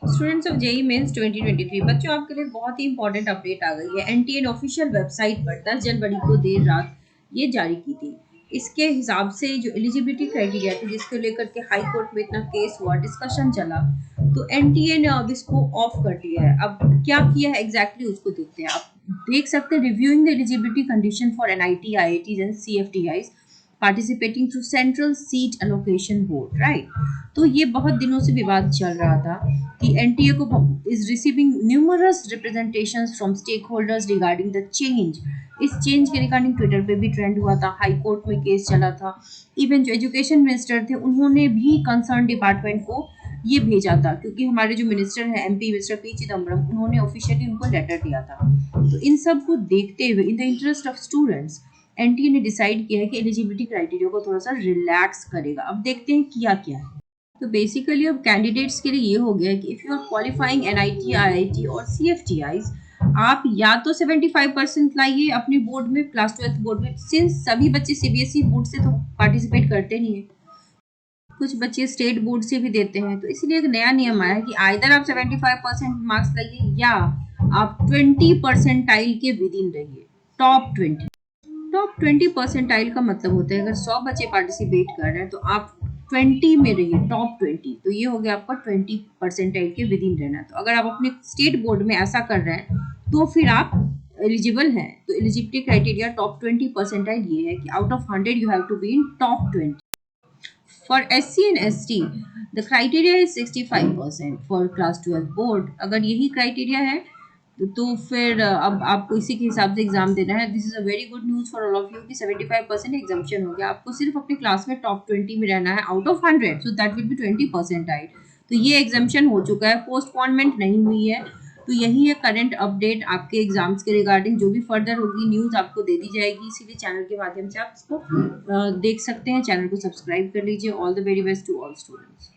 Students of JEE mains 2023 बच्चों, आपके लिए बहुत ही इंपॉर्टेंट अपडेट आ गई है। एनटीए ने ऑफिशियल वेबसाइट पर 10 जनवरी को देर रात ये जारी की थी। इसके हिसाब से जो एलिजिबिलिटी क्राइटेरिया थे, जिसको लेकर के हाई कोर्ट में इतना केस हुआ, डिस्कशन चला, तो एनटीए ने अब इसको ऑफ कर दिया है। अब क्या किया है एग्जैक्टली उसको देखते हैं। आप देख सकते हैं, reviewing the eligibility condition for NIT, IITs and CFTIs participating through central seat allocation board, right. तो ये बहुत दिनों से विवाद चल रहा था कि एनटीए को is receiving numerous representations from stake holders regarding the change. इस चेंज के रिगार्डिंग ट्विटर पे भी ट्रेंड हुआ था, हाई कोर्ट में केस चला था। इवन जो एजुकेशन मिनिस्टर थे, उन्होंने भी कंसर्न डिपार्टमेंट को ये भेजा था, क्योंकि हमारे जो मिनिस्टर हैं एमपी मिस्टर पी चिदम्बरम, उन्होंने ऑफिशियली उनको लेटर दिया था। तो इन सब को देखते हुए, in the interest of students, NTA ने डिसाइड किया है कि एलिजिबिलिटी क्राइटेरिया को थोड़ा सा रिलैक्स करेगा। अब देखते हैं किया क्या है। तो बेसिकली अब कैंडिडेट्स के लिए ये हो गया है कि if you are qualifying NIT, IIT और सीएफटीआईज, आप या तो 75% लाइए अपने बोर्ड में, क्लास 12 बोर्ड में, सिंस सभी बच्चे सीबीएसई बोर्ड से तो पार्टिसिपेट करते नहीं है, कुछ बच्चे स्टेट बोर्ड से भी देते हैं। तो इसलिए एक नया नियम आया है कि आइदर आप 75% मार्क्स लाइए या आप 20% के विद इन रहिए, टॉप 20 का मतलब होता है, अगर 100 बच्चे पार्टिसिपेट कर रहे हैं तो आप 20 में रहिए, टॉप 20। तो ये हो गया आपका 20% के विद इन रहना। तो अगर आप अपने स्टेट बोर्ड में ऐसा कर रहे हैं तो फिर आप एलिजिबल हैं। तो एलिजिबिलिटी क्राइटेरिया टॉप 20% ये है कि out of 100 you have to be in top 20। For SC and ST the criteria is 65% for class 12 board. अगर यही क्राइटेरिया है तो फिर अब आपको इसी के हिसाब से एग्जाम देना है। This is a very good news for all of you कि 75% एग्जाम्पशन हो गया। आपको सिर्फ अपनी क्लास में टॉप 20 में रहना है out of 100, so that will be 20%। तो ये एग्जाम्पशन हो चुका है, पोस्टपोनमेंट नहीं हुई है। तो यही है करंट अपडेट आपके एग्जाम्स के रिगार्डिंग। जो भी फर्दर होगी न्यूज़ आपको दे दी जाएगी, इसीलिए चैनल के माध्यम से आप इसको देख सकते हैं। चैनल को सब्सक्राइब कर लीजिए। All the very best to all students.